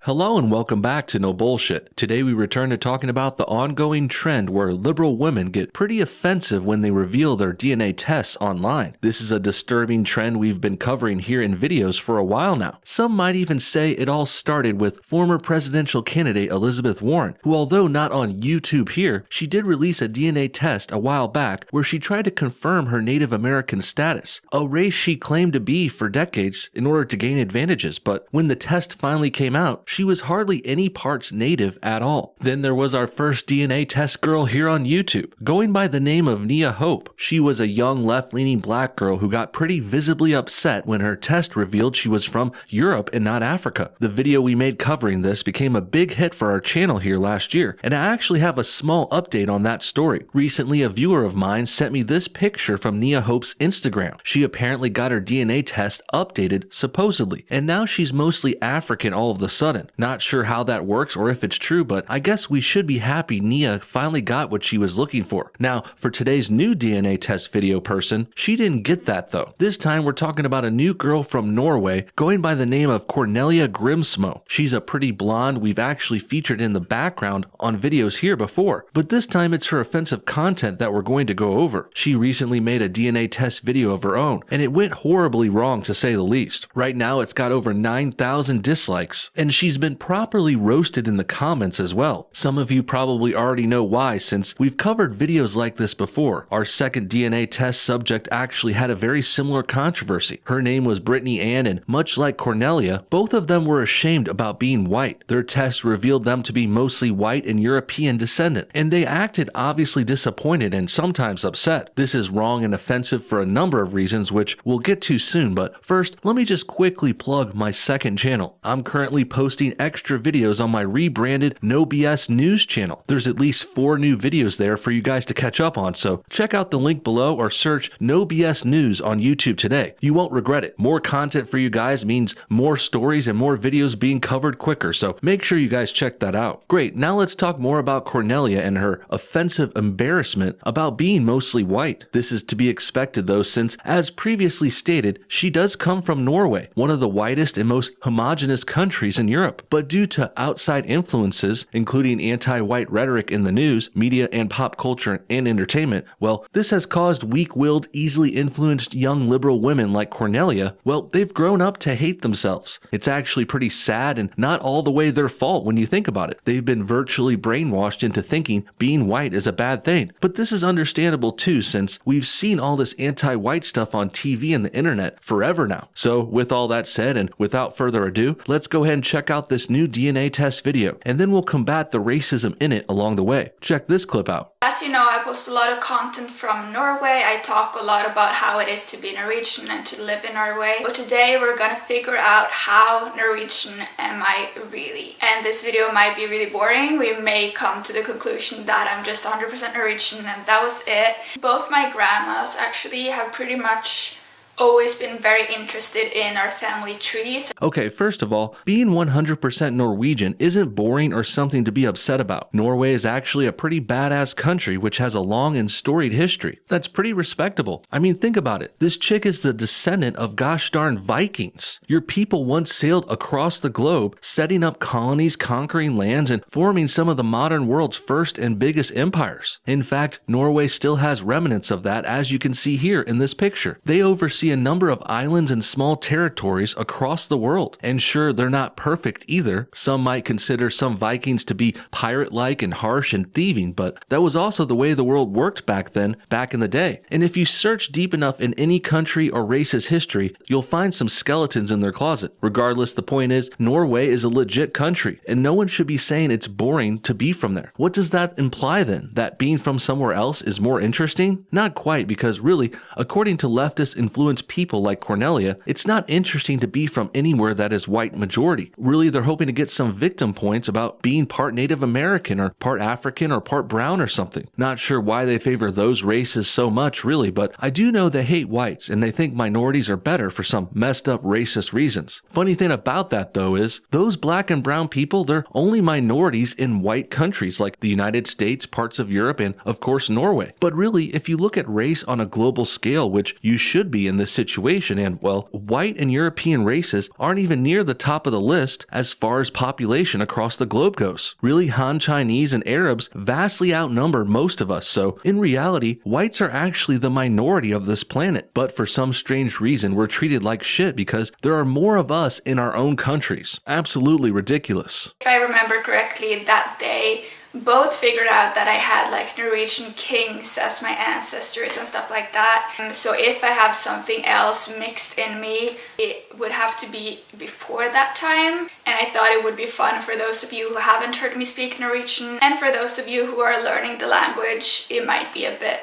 Hello and welcome back to No Bullshit. Today we return to talking about the ongoing trend where liberal women get pretty offensive when they reveal their DNA tests online. This is a disturbing trend we've been covering here in videos for a while now. Some might even say it all started with former presidential candidate Elizabeth Warren, who although not on YouTube here, she did release a DNA test a while back where she tried to confirm her Native American status, a race she claimed to be for decades in order to gain advantages, but when the test finally came out, she was hardly any parts Native at all. Then there was our first DNA test girl here on YouTube, going by the name of Nia Hope. She was a young left-leaning black girl who got pretty visibly upset when her test revealed she was from Europe and not Africa. The video we made covering this became a big hit for our channel here last year, and I actually have a small update on that story. Recently, a viewer of mine sent me this picture from Nia Hope's Instagram. She apparently got her DNA test updated, supposedly, and now she's mostly African all of a sudden. Not sure how that works or if it's true, but I guess we should be happy Nia finally got what she was looking for. Now, for today's new DNA test video person, she didn't get that though. This time we're talking about a new girl from Norway going by the name of Cornelia Grimsmo. She's a pretty blonde we've actually featured in the background on videos here before, but this time it's her offensive content that we're going to go over. She recently made a DNA test video of her own, and it went horribly wrong to say the least. Right now it's got over 9,000 dislikes, and she's been properly roasted in the comments as well. Some of you probably already know why, since we've covered videos like this before. Our second DNA test subject actually had a very similar controversy. Her name was Brittany Ann, and much like Cornelia, both of them were ashamed about being white. Their test revealed them to be mostly white and European descendant, and they acted obviously disappointed and sometimes upset. This is wrong and offensive for a number of reasons, which we'll get to soon, but first, let me just quickly plug my second channel. I'm currently posting extra videos on my rebranded NoBS news channel. There's at least 4 new videos there for you guys to catch up on, so check out the link below or search NoBS News on YouTube today. You won't regret it. More content for you guys means more stories and more videos being covered quicker, so make sure you guys check that out. Great, now let's talk more about Cornelia and her offensive embarrassment about being mostly white. This is to be expected though, since as previously stated, she does come from Norway, one of the whitest and most homogenous countries in Europe, but due to outside influences, including anti-white rhetoric in the news, media, and pop culture and entertainment, well, this has caused weak-willed, easily influenced young liberal women like Cornelia, well, they've grown up to hate themselves. It's actually pretty sad and not all the way their fault when you think about it. They've been virtually brainwashed into thinking being white is a bad thing. But this is understandable too, since we've seen all this anti-white stuff on TV and the internet forever now. So with all that said, and without further ado, let's go ahead and check out this new DNA test video, and then we'll combat the racism in it along the way. Check this clip out. As you know, I post a lot of content from Norway. I talk a lot about how it is to be Norwegian and to live in Norway. But today we're gonna figure out how Norwegian am I really. And this video might be really boring. We may come to the conclusion that I'm just 100% Norwegian and that was it. Both my grandmas actually have pretty much always been very interested in our family trees. Okay, first of all, being 100% Norwegian isn't boring or something to be upset about. Norway is actually a pretty badass country which has a long and storied history. That's pretty respectable. I mean, think about it. This chick is the descendant of gosh darn Vikings. Your people once sailed across the globe, setting up colonies, conquering lands, and forming some of the modern world's first and biggest empires. In fact, Norway still has remnants of that, as you can see here in this picture. They oversee a number of islands and small territories across the world. And sure, they're not perfect either. Some might consider some Vikings to be pirate-like and harsh and thieving, but that was also the way the world worked back then, back in the day. And if you search deep enough in any country or race's history, you'll find some skeletons in their closet. Regardless, the point is, Norway is a legit country, and no one should be saying it's boring to be from there. What does that imply then? That being from somewhere else is more interesting? Not quite, because really, according to leftist influenced people like Cornelia, it's not interesting to be from anywhere that is white majority. Really, they're hoping to get some victim points about being part Native American or part African or part brown or something. Not sure why they favor those races so much really, but I do know they hate whites and they think minorities are better for some messed up racist reasons. Funny thing about that though is, those black and brown people, they're only minorities in white countries like the United States, parts of Europe, and of course Norway. But really, if you look at race on a global scale, which you should be in this this situation, and, well, white and European races aren't even near the top of the list as far as population across the globe goes. Really, Han Chinese and Arabs vastly outnumber most of us, so in reality, whites are actually the minority of this planet, but for some strange reason, we're treated like shit because there are more of us in our own countries. Absolutely ridiculous. If I remember correctly, that day both figured out that I had like Norwegian kings as my ancestors and stuff like that. So if I have something else mixed in me, it would have to be before that time. And I thought it would be fun for those of you who haven't heard me speak Norwegian, and for those of you who are learning the language, it might be a bit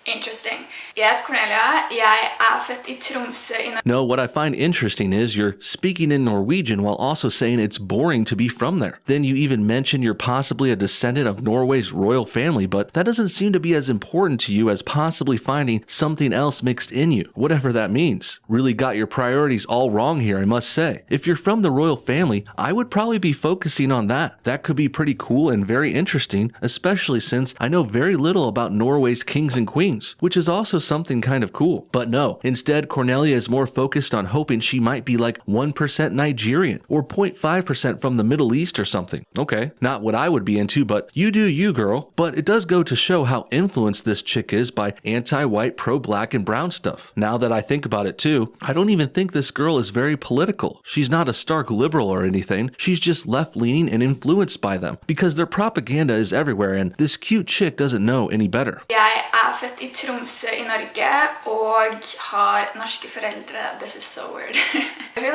interesting. Jeg heter Cornelia. Jeg født I Tromsø I Norge. No, what I find interesting is you're speaking in Norwegian while also saying it's boring to be from there. Then you even mention you're possibly a descendant of Norway's royal family, but that doesn't seem to be as important to you as possibly finding something else mixed in you, whatever that means. Really got your priorities all wrong here, I must say. If you're from the royal family, I would probably be focusing on that. That could be pretty cool and very interesting, especially since I know very little about Norway's kings and queens, which is also something kind of cool. But no, instead Cornelia is more focused on hoping she might be like 1% Nigerian or 0.5% from the Middle East or something. Okay, not what I would be into, but you do you, girl. But it does go to show how influenced this chick is by anti-white, pro-black, and brown stuff. Now that I think about it too, I don't even think this girl is very political. She's not a stark liberal or anything. She's just left-leaning and influenced by them because their propaganda is everywhere, and this cute chick doesn't know any better. Jeg født I Tromsø I Norge og har norske foreldre. This is so weird.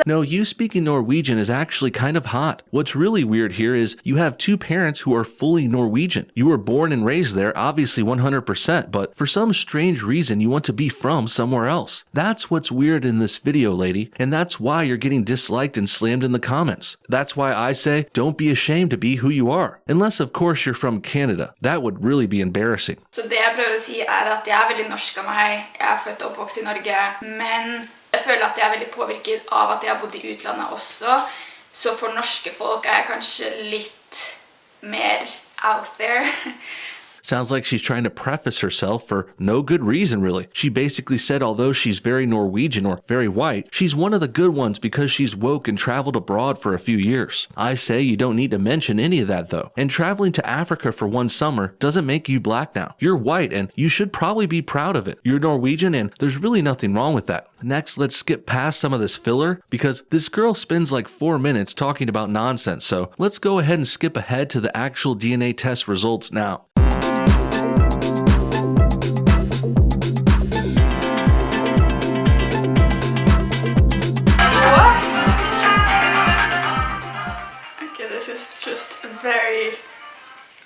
No, you speaking Norwegian is actually kind of hot. What's really weird here is you have two parents who are fully Norwegian. You were born and raised there, obviously 100%, but for some strange reason you want to be from somewhere else. That's what's weird in this video, lady, and that's why you're getting disliked and slammed in the comments. That's why I say don't be ashamed to be who you are. Unless, of course, you're from Canada. That would really be embarrassing. Så det jeg prøver å si at jeg veldig norsk av meg. Jeg født og oppvokst I Norge, men jeg føler at jeg veldig påvirket av at jeg har bodd I utlandet også. Så for norske folk jeg kanskje litt mer out there. Sounds like she's trying to preface herself for no good reason, really. She basically said although she's very Norwegian or very white, she's one of the good ones because she's woke and traveled abroad for a few years. I say you don't need to mention any of that though. And traveling to Africa for one summer doesn't make you black now. You're white and you should probably be proud of it. You're Norwegian and there's really nothing wrong with that. Next, let's skip past some of this filler because this girl spends like 4 minutes talking about nonsense. So let's go ahead and skip ahead to the actual DNA test results now. Just very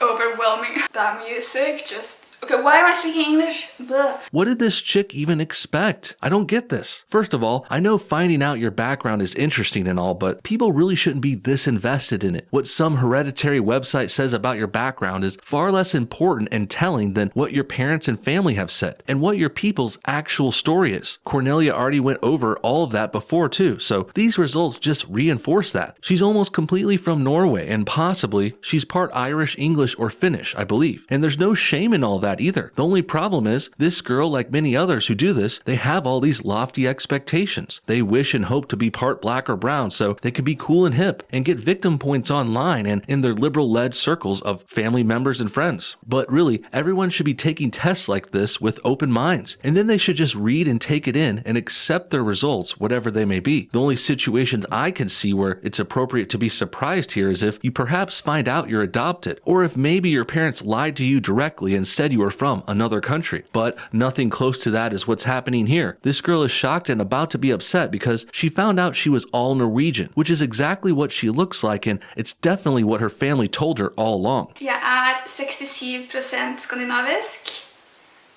overwhelming. That music just... Okay, why am I speaking English? Blah. What did this chick even expect? I don't get this. First of all, I know finding out your background is interesting and all, but people really shouldn't be this invested in it. What some hereditary website says about your background is far less important and telling than what your parents and family have said, and what your people's actual story is. Cornelia already went over all of that before too, so these results just reinforce that. She's almost completely from Norway, and possibly she's part Irish, English, or Finnish, I believe. And there's no shame in all that either. The only problem is this girl, like many others who do this, they have all these lofty expectations. They wish and hope to be part black or brown so they can be cool and hip and get victim points online and in their liberal-led circles of family members and friends. But really, everyone should be taking tests like this with open minds, and then they should just read and take it in and accept their results, whatever they may be. The only situations I can see where it's appropriate to be surprised here is if you perhaps find out you're adopted, or if maybe your parents lied to you directly and said you were from another country. But nothing close to that is what's happening here. This girl is shocked and about to be upset because she found out she was all Norwegian, which is exactly what she looks like, and it's definitely what her family told her all along. Jeg 67% skandinavisk,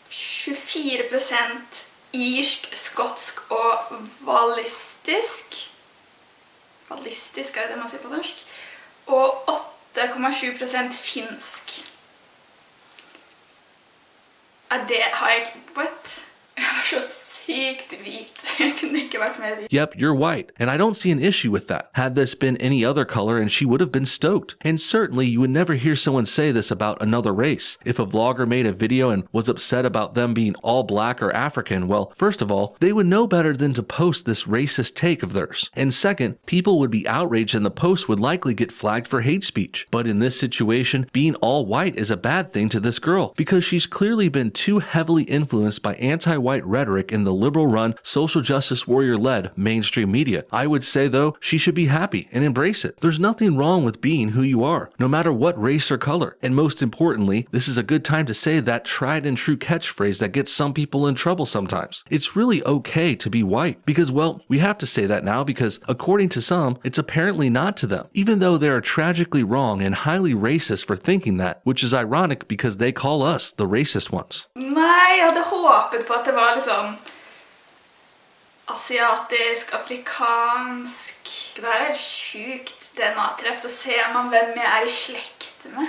24% irsk, skotsk og wallistisk. Wallistisk det man sier på norsk. Og 8,7% finsk. Det har jeg... What? Jag är så sykt vit. Jag kunde inte varit mer vit. Yep, you're white, and I don't see an issue with that. Had this been any other color and she would have been stoked. And certainly you would never hear someone say this about another race. If a vlogger made a video and was upset about them being all black or African, well, first of all, they would know better than to post this racist take of theirs. And second, people would be outraged and the post would likely get flagged for hate speech. But in this situation, being all white is a bad thing to this girl because she's clearly been too heavily influenced by anti-white rhetoric in the liberal-run, social justice warrior-led mainstream media. I would say, though, she should be happy and embrace it. There's nothing wrong with being who you are, no matter what race or color. And most importantly, this is a good time to say that tried and true catchphrase that gets some people in trouble sometimes. It's really okay to be white because, well, we have to say that now because according to some, it's apparently not to them, even though they are tragically wrong and highly racist for thinking that, which is ironic because they call us the racist ones. Nej, jag hade hoppet på att det var liksom asiatisk, afrikansk. Det här är sjukt DNA-träff. Då ser man vem jag är i släkt med.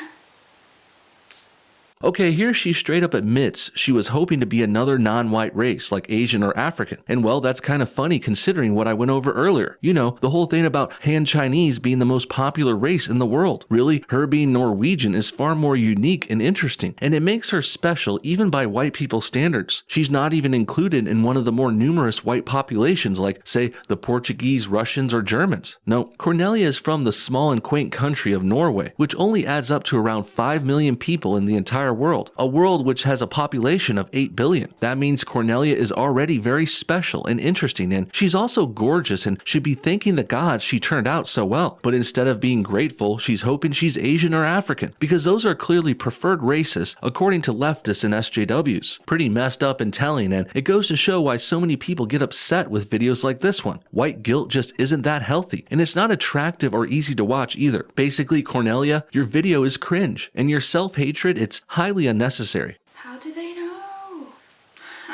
Okay, here she straight up admits she was hoping to be another non-white race like Asian or African. And well, that's kind of funny considering what I went over earlier. You know, the whole thing about Han Chinese being the most popular race in the world. Really, her being Norwegian is far more unique and interesting, and it makes her special even by white people's standards. She's not even included in one of the more numerous white populations like, say, the Portuguese, Russians, or Germans. No, Cornelia is from the small and quaint country of Norway, which only adds up to around 5 million people in the entire world, a world which has a population of 8 billion. That means Cornelia is already very special and interesting, and she's also gorgeous and should be thanking the gods she turned out so well. But instead of being grateful, she's hoping she's Asian or African, because those are clearly preferred races according to leftists and SJWs. Pretty messed up and telling, and it goes to show why so many people get upset with videos like this one. White guilt just isn't that healthy, and it's not attractive or easy to watch either. Basically, Cornelia, your video is cringe, and your self-hatred, it's highly unnecessary. How do they know?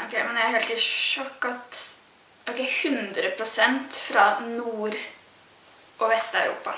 Okej, men jag är helt i chock att... Okej, 100% från Nord- och Västeuropa.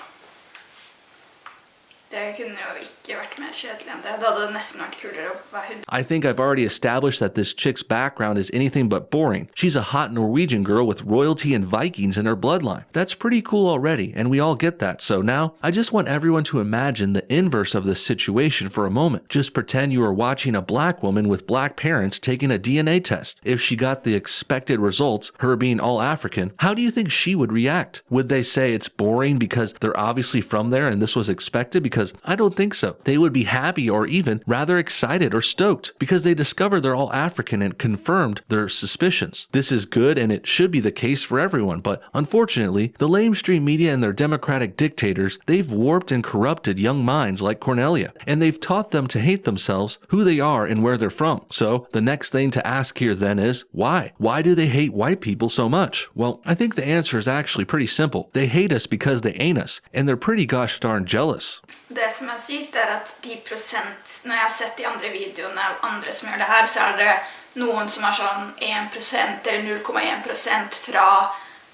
Det kunde ju inte varit mer kedligt än det. Då hade det nästan varit kulare att vara 100%. I think I've already established that this chick's background is anything but boring. She's a hot Norwegian girl with royalty and Vikings in her bloodline. That's pretty cool already, and we all get that. So now, I just want everyone to imagine the inverse of this situation for a moment. Just pretend you are watching a black woman with black parents taking a DNA test. If she got the expected results, her being all African, how do you think she would react? Would they say it's boring because they're obviously from there and this was expected? Because I don't think so. They would be happy or even rather excited or stoked because they discovered they're all African and confirmed their suspicions. This is good and it should be the case for everyone, but unfortunately, the lamestream media and their democratic dictators, they've warped and corrupted young minds like Cornelia, and they've taught them to hate themselves, who they are, and where they're from. So the next thing to ask here then is, why? Why do they hate white people so much? Well, I think the answer is actually pretty simple. They hate us because they ain't us, and they're pretty gosh darn jealous. Det som är sykt är att 10%, när jag har sett i andra videor när andra som gör det här så är det någon som har sån 1% eller 0,1% från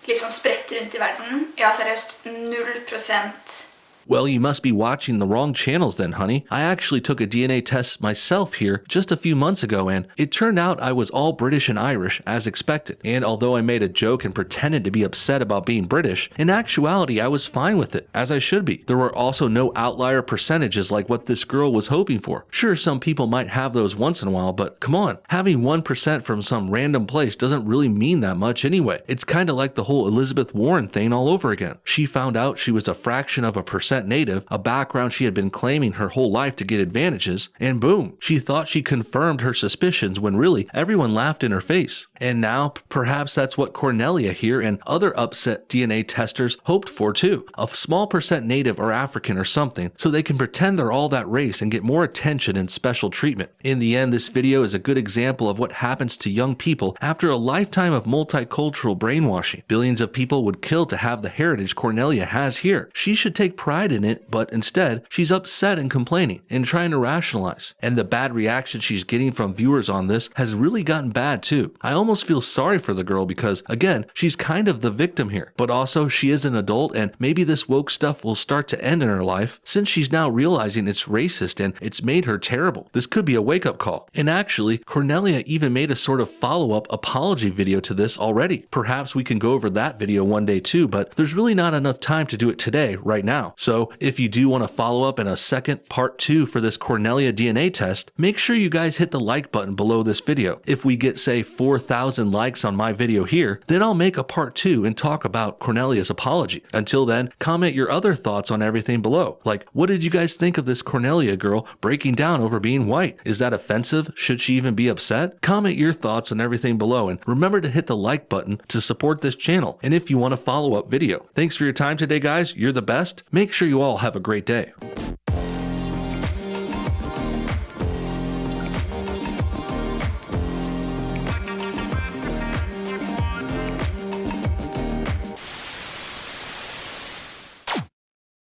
liksom sprätt runt i världen. Jag har seriöst 0%. Well, you must be watching the wrong channels then, honey. I actually took a DNA test myself here just a few months ago, and it turned out I was all British and Irish, as expected. And although I made a joke and pretended to be upset about being British, in actuality, I was fine with it, as I should be. There were also no outlier percentages like what this girl was hoping for. Sure, some people might have those once in a while, but come on, having 1% from some random place doesn't really mean that much anyway. It's kind of like the whole Elizabeth Warren thing all over again. She found out she was a fraction of a percent native, a background she had been claiming her whole life to get advantages, and boom, she thought she confirmed her suspicions when really everyone laughed in her face. And now, perhaps that's what Cornelia here and other upset DNA testers hoped for too, a small percent native or African or something, so they can pretend they're all that race and get more attention and special treatment. In the end, this video is a good example of what happens to young people after a lifetime of multicultural brainwashing. Billions of people would kill to have the heritage Cornelia has here. She should take pride pride in it, but instead, she's upset and complaining and trying to rationalize. And the bad reaction she's getting from viewers on this has really gotten bad too. I almost feel sorry for the girl because, again, she's kind of the victim here, but also she is an adult and maybe this woke stuff will start to end in her life since she's now realizing it's racist and it's made her terrible. This could be a wake-up call. And actually, Cornelia even made a sort of follow-up apology video to this already. Perhaps we can go over that video one day too, but there's really not enough time to do it today, right now. So if you do want to follow up in a second part 2 for this Cornelia DNA test, make sure you guys hit the like button below this video. If we get, say, 4,000 likes on my video here, then I'll make a part 2 and talk about Cornelia's apology. Until then, comment your other thoughts on everything below. Like, what did you guys think of this Cornelia girl breaking down over being white? Is that offensive? Should she even be upset? Comment your thoughts on everything below and remember to hit the like button to support this channel and if you want a follow-up video. Thanks for your time today, guys. You're the best. Make sure you all have a great day.